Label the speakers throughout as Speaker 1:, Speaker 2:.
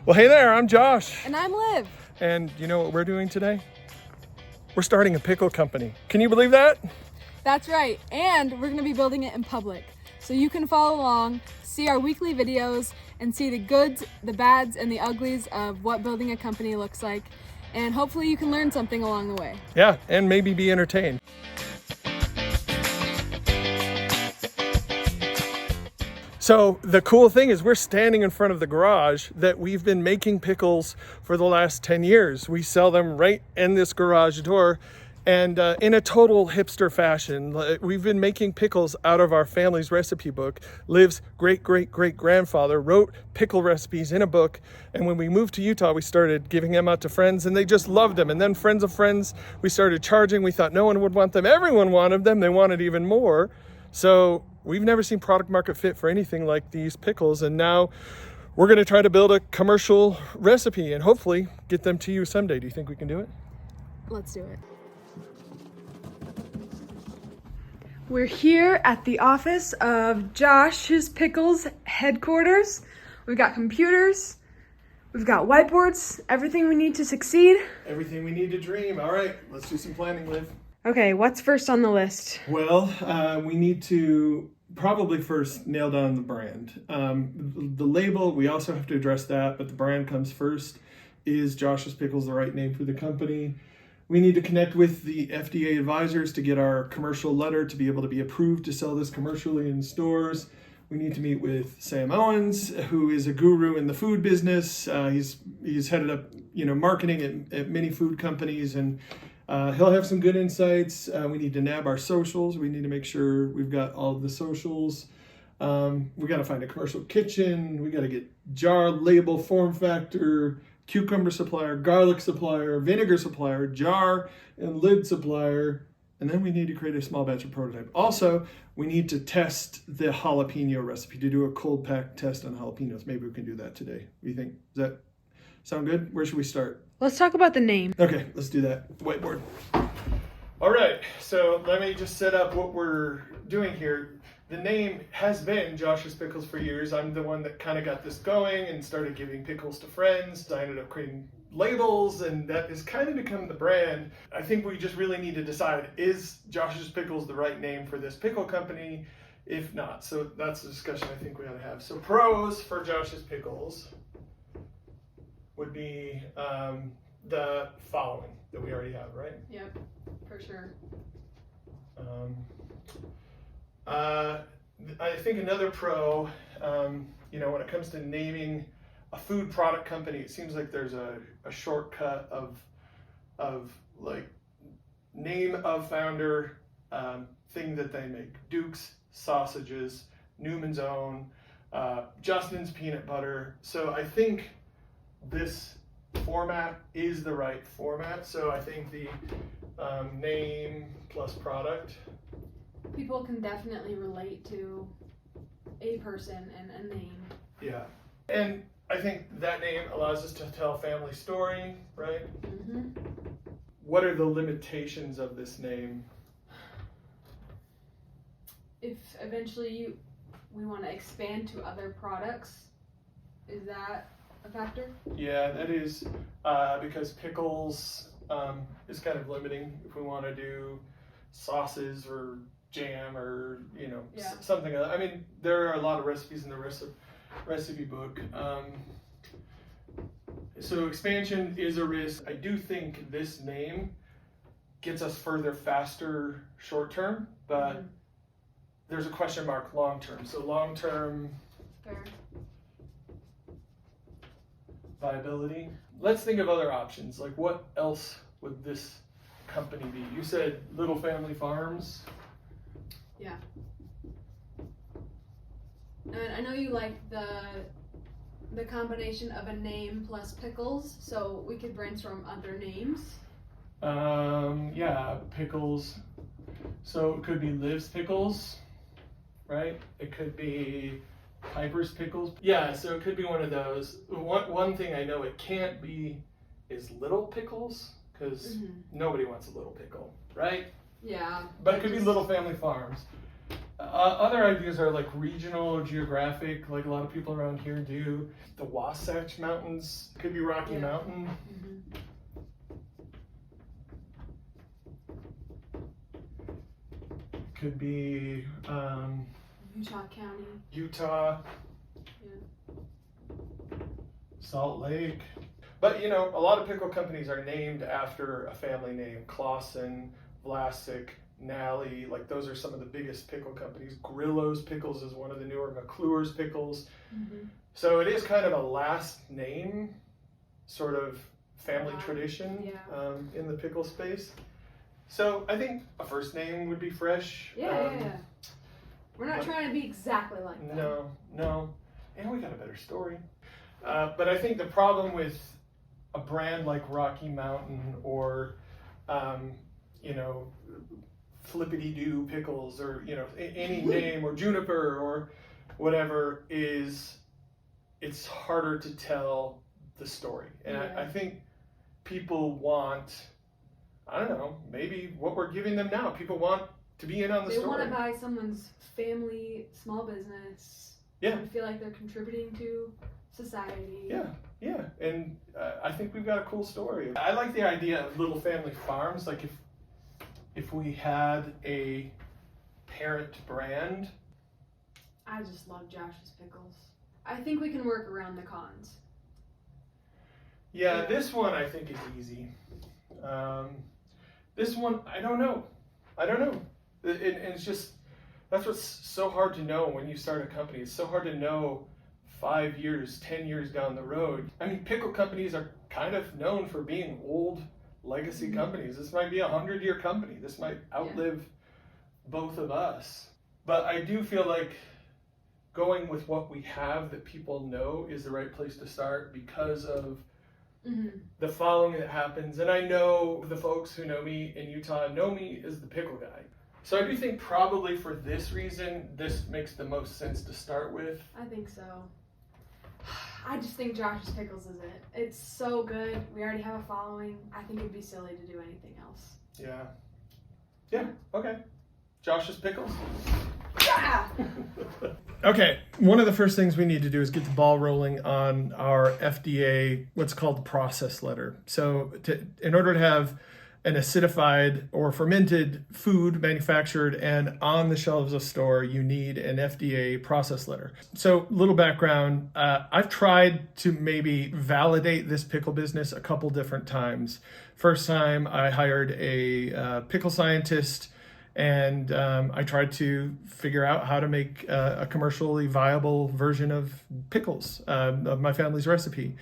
Speaker 1: Well, hey there, I'm Josh.
Speaker 2: And I'm Liv.
Speaker 1: And you know what we're doing today? We're starting a pickle company. Can you believe that?
Speaker 2: That's right. And we're going to be building it in public. So you can follow along, see our weekly videos, and see the goods, the bads, and the uglies of what building a company looks like. And hopefully you can learn something along the way.
Speaker 1: Yeah, and maybe be entertained. So the cool thing is we're standing in front of the garage that we've been making pickles for the last 10 years. We sell them right in this garage door, and in a total hipster fashion. We've been making pickles out of our family's recipe book. Liv's great-great-great-grandfather wrote pickle recipes in a book, and when we moved to Utah, we started giving them out to friends, and they just loved them. And then friends of friends, we started charging. We thought no one would want them. Everyone wanted them. They wanted even more. So we've never seen product market fit for anything like these pickles, and now we're going to try to build a commercial recipe and hopefully get them to you someday. Do you think we can do it?
Speaker 2: Let's do it. We're here at the office of Josh's Pickles headquarters. We've got computers, we've got whiteboards, everything we need to succeed.
Speaker 1: Everything we need to dream. All right, let's do some planning, Liv.
Speaker 2: Okay, what's first on the list?
Speaker 1: Well, we need to probably first nail down the brand. The label, we also have to address that, but the brand comes first. Is Josh's Pickles the right name for the company? We need to connect with the FDA advisors to get our commercial letter to be able to be approved to sell this commercially in stores. We need to meet with Sam Owens, who is a guru in the food business. He's headed up, marketing at many food companies, and he'll have some good insights. We need to nab our socials. We need to make sure we've got all of the socials. We got to find a commercial kitchen. We got to get jar, label, form factor, cucumber supplier, garlic supplier, vinegar supplier, jar and lid supplier. And then we need to create a small batch of prototype. Also, we need to test the jalapeno recipe, to do a cold pack test on jalapenos. Maybe we can do that today. What do you think? Does that sound good? Where should we start?
Speaker 2: Let's talk about the name.
Speaker 1: Okay, let's do that. Whiteboard. All right, so let me just set up what we're doing here. The name has been Josh's Pickles for years. I'm the one that kind of got this going and started giving pickles to friends. I ended up creating labels, and that has kind of become the brand. I think we just really need to decide, is Josh's Pickles the right name for this pickle company? If not, so that's the discussion I think we ought to have. So pros for Josh's Pickles would be the following that we already have, right?
Speaker 2: Yep, for sure.
Speaker 1: I think another pro, when it comes to naming a food product company, it seems like there's a shortcut of like name of founder, thing that they make. Duke's sausages, Newman's Own, Justin's peanut butter. So I think this format is the right format. So I think the name plus product.
Speaker 2: People can definitely relate to a person and a name.
Speaker 1: Yeah. And I think that name allows us to tell a family story, right?
Speaker 2: Mm-hmm.
Speaker 1: What are the limitations of this name?
Speaker 2: If eventually we want to expand to other products, is that a factor?
Speaker 1: Yeah, that is because pickles is kind of limiting if we want to do sauces or jam or something. I mean, there are a lot of recipes in the recipe book. So expansion is a risk. I do think this name gets us further faster short term, but there's a question mark long term. So long term viability. Let's think of other options. Like, what else would this company be? You said Little Family Farms.
Speaker 2: Yeah. And I know you like the combination of a name plus pickles, so we could brainstorm other names.
Speaker 1: Yeah, pickles. So it could be Liv's Pickles, right? It could be Piper's Pickles. Yeah, so it could be one of those. One thing I know it can't be is Little Pickles, because nobody wants a little pickle, right?
Speaker 2: Yeah.
Speaker 1: But it could be Little Family Farms. Other ideas are like regional or geographic, like a lot of people around here do. The Wasatch Mountains could be Rocky Mountain. Could be
Speaker 2: Utah County.
Speaker 1: Utah.
Speaker 2: Yeah.
Speaker 1: Salt Lake. But you know, a lot of pickle companies are named after a family name. Clausen, Vlasic, Nally, like those are some of the biggest pickle companies. Grillo's Pickles is one of the newer, McClure's Pickles. So it is kind of a last name sort of family tradition in the pickle space. So I think a first name would be fresh.
Speaker 2: Yeah. We're not trying to be exactly like that.
Speaker 1: No. And we got a better story. But I think the problem with a brand like Rocky Mountain or, you know, Flippity Doo Pickles or, you know, any name or Juniper or whatever is it's harder to tell the story. And I think people want, I don't know, maybe what we're giving them now. People want to be in on the story.
Speaker 2: They want to buy someone's family small business.
Speaker 1: Yeah.
Speaker 2: And feel like they're contributing to society.
Speaker 1: Yeah. And I think we've got a cool story. I like the idea of little family farms. Like if we had a parent brand.
Speaker 2: I just love Josh's Pickles. I think we can work around the cons.
Speaker 1: Yeah, this one I think is easy. This one, I don't know. And it's just, that's what's so hard to know when you start a company. It's so hard to know 5 years, 10 years down the road. I mean, pickle companies are kind of known for being old legacy companies. This might be a 100-year company. This might outlive both of us. But I do feel like going with what we have that people know is the right place to start because of the following that happens. And I know the folks who know me in Utah know me as the pickle guy. So I do think probably for this reason, this makes the most sense to start with.
Speaker 2: I think so. I just think Josh's Pickles is it. It's so good. We already have a following. I think it'd be silly to do anything else.
Speaker 1: Yeah, okay. Josh's Pickles.
Speaker 2: Yeah!
Speaker 1: Okay, one of the first things we need to do is get the ball rolling on our FDA, what's called the process letter. So in order to have an acidified or fermented food manufactured and on the shelves of store, you need an FDA process letter. So little background, I've tried to maybe validate this pickle business a couple different times. First time I hired a pickle scientist and I tried to figure out how to make a commercially viable version of pickles, of my family's recipe.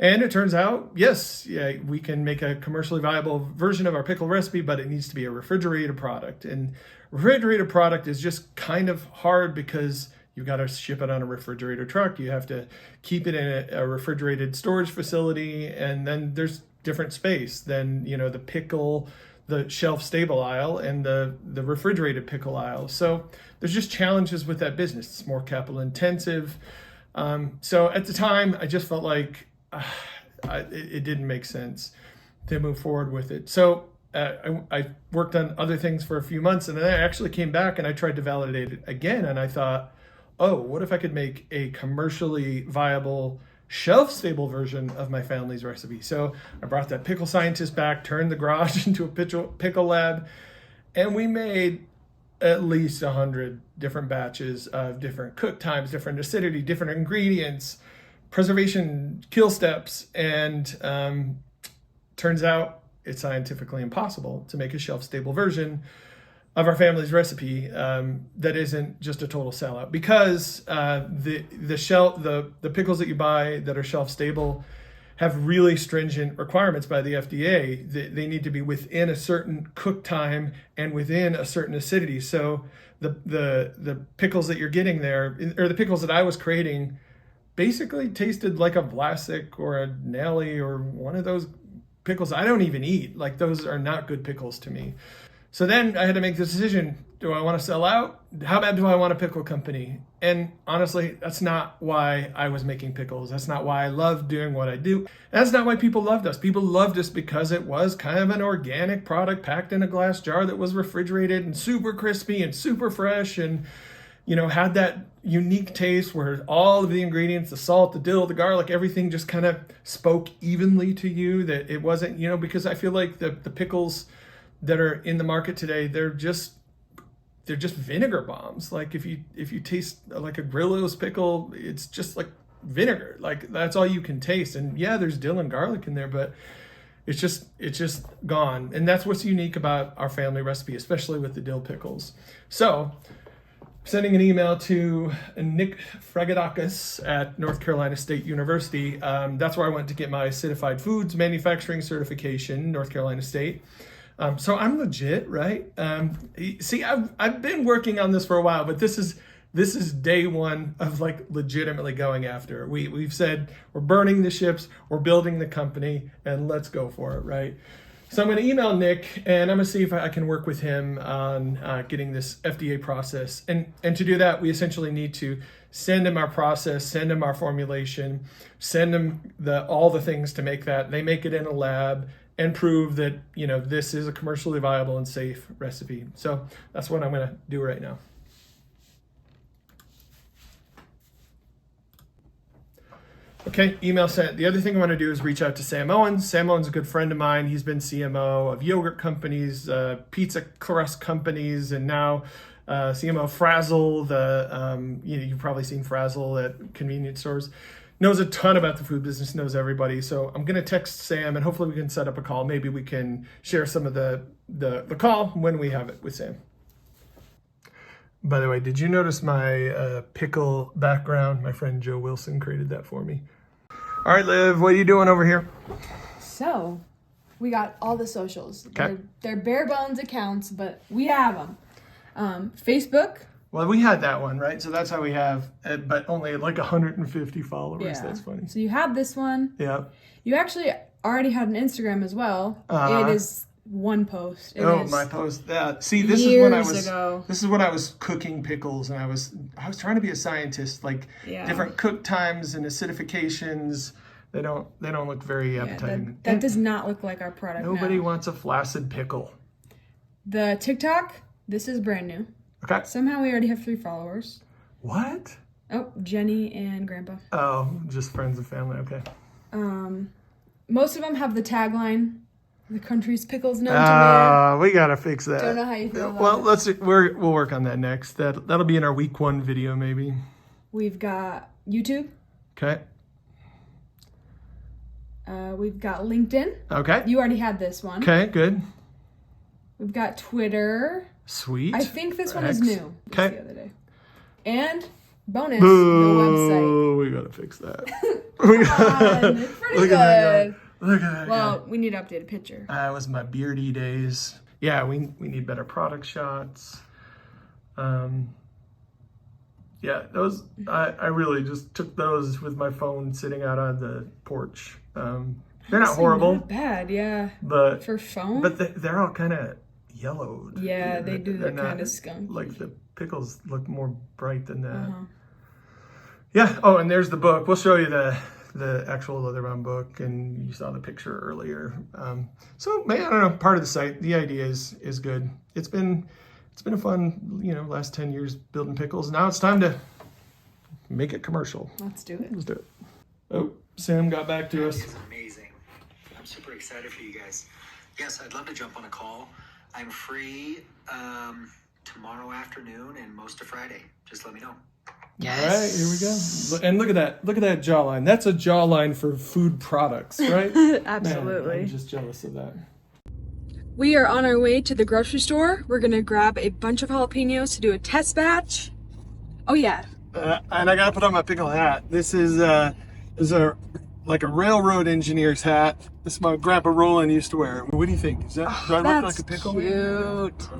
Speaker 1: And it turns out, yes, we can make a commercially viable version of our pickle recipe, but it needs to be a refrigerated product. And refrigerated product is just kind of hard because you've got to ship it on a refrigerator truck. You have to keep it in a refrigerated storage facility. And then there's different space than, you know, the pickle, the shelf stable aisle and the refrigerated pickle aisle. So there's just challenges with that business. It's more capital intensive. So at the time, I just felt like it didn't make sense to move forward with it. So I worked on other things for a few months, and then I actually came back and I tried to validate it again. And I thought, oh, what if I could make a commercially viable shelf-stable version of my family's recipe? So I brought that pickle scientist back, turned the garage into a pickle lab, and we made at least 100 different batches of different cook times, different acidity, different ingredients, preservation kill steps, and turns out it's scientifically impossible to make a shelf-stable version of our family's recipe that isn't just a total sellout, because the pickles that you buy that are shelf-stable have really stringent requirements by the FDA. They need to be within a certain cook time and within a certain acidity. So the pickles that you're getting there, or the pickles that I was creating, basically tasted like a Vlasic or a Nally or one of those pickles I don't even eat. Like, those are not good pickles to me. So then I had to make the decision. Do I want to sell out? How bad do I want a pickle company? And honestly, that's not why I was making pickles. That's not why I love doing what I do. That's not why people loved us. People loved us because it was kind of an organic product packed in a glass jar that was refrigerated and super crispy and super fresh and, you know, had that unique taste where all of the ingredients, the salt, the dill, the garlic, everything just kind of spoke evenly to you. That it wasn't, you know, because I feel like the pickles that are in the market today, they're just vinegar bombs. Like if you taste like a Grillo's pickle, it's just like vinegar. Like that's all you can taste. And yeah, there's dill and garlic in there, but it's just gone. And that's what's unique about our family recipe, especially with the dill pickles. So sending an email to Nick Fragadakis at North Carolina State University. That's where I went to get my Certified Foods Manufacturing certification, North Carolina State. So I'm legit, right? See, I've been working on this for a while, but this is day one of like legitimately going after. We've said we're burning the ships, we're building the company, and let's go for it, right? So I'm going to email Nick, and I'm going to see if I can work with him on getting this FDA process. And to do that, we essentially need to send him our process, send him our formulation, send him all the things to make that. They make it in a lab and prove that, you know, this is a commercially viable and safe recipe. So that's what I'm going to do right now. Okay, email sent. The other thing I want to do is reach out to Sam Owens. Sam Owens is a good friend of mine. He's been CMO of yogurt companies, pizza crust companies, and now CMO of Frazzle. You've probably seen Frazzle at convenience stores. Knows a ton about the food business, knows everybody. So I'm going to text Sam, and hopefully we can set up a call. Maybe we can share some of the call when we have it with Sam. By the way, did you notice my pickle background? My friend Joe Wilson created that for me. All right, Liv, what are you doing over here?
Speaker 2: So we got all the socials.
Speaker 1: Okay.
Speaker 2: They're bare bones accounts, but we have them. Facebook.
Speaker 1: Well, we had that one, right? So that's how we have, but only like 150 followers.
Speaker 2: Yeah.
Speaker 1: That's funny.
Speaker 2: So you have this one.
Speaker 1: Yeah.
Speaker 2: You actually already had an Instagram as well. It is one post.
Speaker 1: My post. See, this is when I was cooking pickles, and I was trying to be a scientist, like different cook times and acidifications. They don't look very appetizing.
Speaker 2: That does not look like our product.
Speaker 1: Nobody wants a flaccid pickle.
Speaker 2: The TikTok, this is brand new.
Speaker 1: Okay.
Speaker 2: Somehow we already have 3 followers.
Speaker 1: What?
Speaker 2: Oh, Jenny and Grandpa.
Speaker 1: Oh, just friends and family. Okay.
Speaker 2: Most of them have the tagline, "The country's pickles known to
Speaker 1: we gotta fix that.
Speaker 2: Don't know how you feel about
Speaker 1: it. We'll work on that next. That'll be in our week 1 video maybe.
Speaker 2: We've got YouTube.
Speaker 1: Okay.
Speaker 2: We've got LinkedIn.
Speaker 1: Okay.
Speaker 2: You already had this one.
Speaker 1: Okay, good.
Speaker 2: We've got Twitter.
Speaker 1: Sweet.
Speaker 2: I think this one is new.
Speaker 1: Okay.
Speaker 2: The other day. And bonus,
Speaker 1: Boo,
Speaker 2: the website.
Speaker 1: We gotta fix that.
Speaker 2: It's pretty good.
Speaker 1: Look at that.
Speaker 2: Well, we need to update a picture.
Speaker 1: That was my beardy days. Yeah, we need better product shots. Yeah, those I really just took those with my phone sitting out on the porch. They're not horrible.
Speaker 2: Not bad, yeah.
Speaker 1: But
Speaker 2: for phone.
Speaker 1: But they're all kind of yellowed.
Speaker 2: Yeah, they do look kind of skunky.
Speaker 1: Like the pickles look more bright than that. Yeah. Oh, and there's the book. We'll show you the actual Leatherbound book, and you saw the picture earlier. So I don't know. Part of the site. The idea is good. It's been a fun, last 10 years building pickles. Now it's time to make it commercial.
Speaker 2: Let's do it.
Speaker 1: Let's do it. Oh, Sam got back to us.
Speaker 3: It's amazing. I'm super excited for you guys. Yes, I'd love to jump on a call. I'm free tomorrow afternoon and most of Friday. Just let me know.
Speaker 2: Yes.
Speaker 1: All right, here we go. And look at that. Look at that jawline. That's a jawline for food products, right?
Speaker 2: Absolutely.
Speaker 1: Man, I'm just jealous of that.
Speaker 2: We are on our way to the grocery store. We're going to grab a bunch of jalapenos to do a test batch. Oh, yeah.
Speaker 1: And I got to put on my pickle hat. This is a railroad engineer's hat. This is my Grandpa Roland used to wear. What do you think? Do I look like a pickle?
Speaker 2: Cute.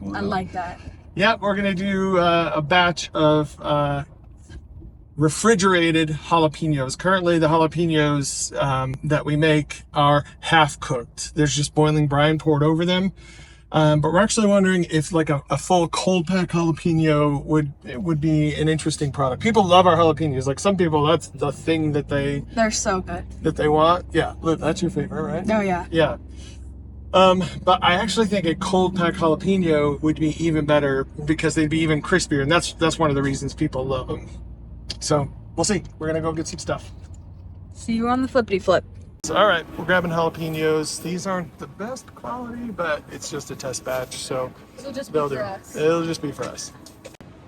Speaker 1: Wow.
Speaker 2: I like that.
Speaker 1: Yeah, we're going to do a batch of refrigerated jalapenos. Currently, the jalapenos that we make are half cooked. There's just boiling brine poured over them. But we're actually wondering if like a full cold pack jalapeno would be an interesting product. People love our jalapenos. Like some people, that's the thing that
Speaker 2: They're so good.
Speaker 1: they want. Yeah, look, that's your favorite, right?
Speaker 2: Oh yeah.
Speaker 1: Yeah. But I actually think a cold pack jalapeno would be even better because they'd be even crispier, and that's one of the reasons people love them. So we'll see. We're gonna go get some stuff.
Speaker 2: See you on the flippity flip.
Speaker 1: All right, we're grabbing jalapenos. These aren't the best quality, but it's just a test batch, so
Speaker 2: It'll just be
Speaker 1: they'll
Speaker 2: for
Speaker 1: do.
Speaker 2: us.
Speaker 1: It'll just be for us.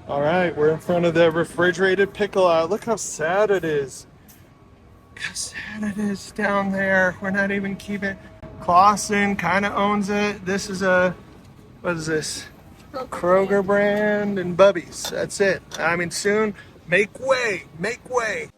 Speaker 1: All right, we're in front of the refrigerated pickle out. Look how sad it is. Look how sad it is down there. We're not even keeping. Clausen kind of owns it. This is what is this? Kroger brand and Bubby's. That's it. I mean, soon, make way, make way.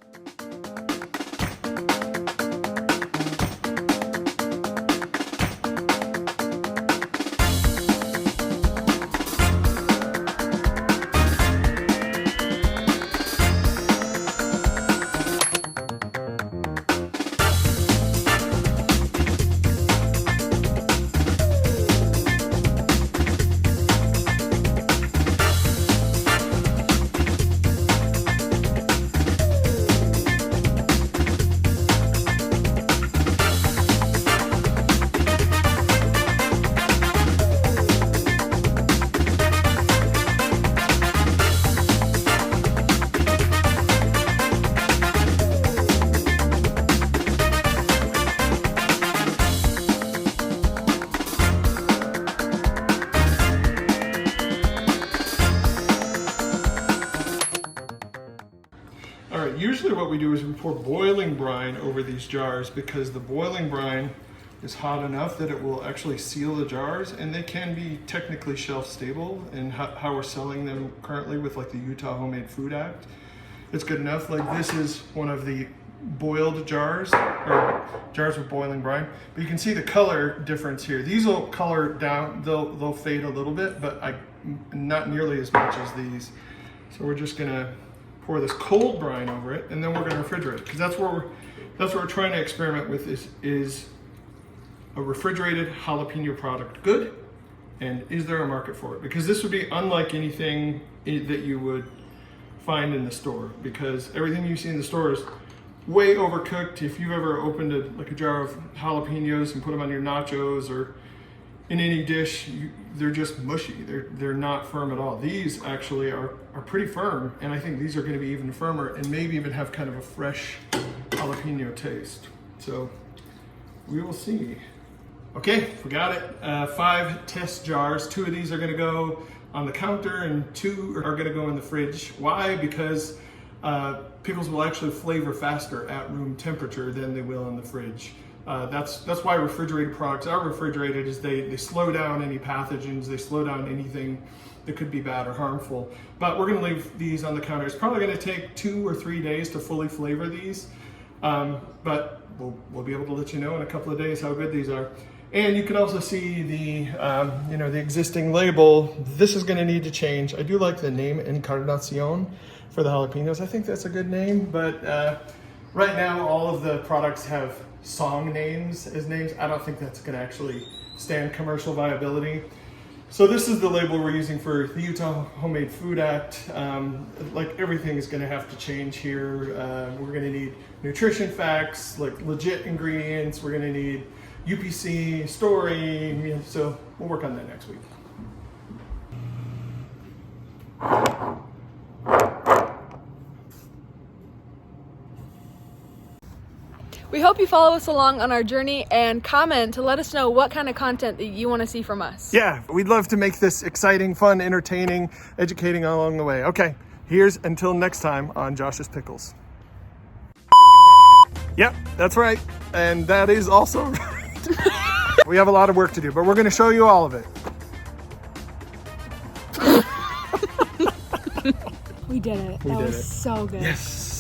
Speaker 1: All right, usually what we do is we pour boiling brine over these jars because the boiling brine is hot enough that it will actually seal the jars, and they can be technically shelf stable in how we're selling them currently with like the Utah Homemade Food Act. It's good enough. Like this is one of the boiled jars, or jars with boiling brine, but you can see the color difference here. These will color down, they'll fade a little bit, but not nearly as much as these. So we're just gonna pour this cold brine over it, and then we're gonna refrigerate it, because that's what we're trying to experiment with is a refrigerated jalapeno product good, and is there a market for it? Because this would be unlike anything that you would find in the store, because everything you see in the store is way overcooked. If you've ever opened a jar of jalapenos and put them on your nachos or in any dish, they're just mushy. They're not firm at all. These actually are pretty firm, and I think these are going to be even firmer and maybe even have kind of a fresh jalapeno taste. So we will see. Okay, we got it. 5 test jars. 2 of these are going to go on the counter and 2 are going to go in the fridge. Why? Because pickles will actually flavor faster at room temperature than they will in the fridge. That's why refrigerated products are refrigerated, is they slow down any pathogens, they slow down anything that could be bad or harmful. But we're gonna leave these on the counter. It's probably gonna take 2 or 3 days to fully flavor these, but we'll be able to let you know in a couple of days how good these are. And you can also see the the existing label. This is gonna need to change. I do like the name Encarnacion for the jalapenos. I think that's a good name, but right now all of the products have song names as names. I don't think that's going to actually stand commercial viability. So this is the label we're using for the Utah Homemade Food Act. Like everything is going to have to change here. We're going to need nutrition facts, like legit ingredients. We're going to need UPC, story. So we'll work on that next week.
Speaker 2: We hope you follow us along on our journey and comment to let us know what kind of content that you want to see from us.
Speaker 1: Yeah, we'd love to make this exciting, fun, entertaining, educating along the way. Okay, here's until next time on Josh's Pickles. Yep, that's right. And that is also right. We have a lot of work to do, but we're going to show you all of it.
Speaker 2: We did it. That was so good.
Speaker 1: Yes.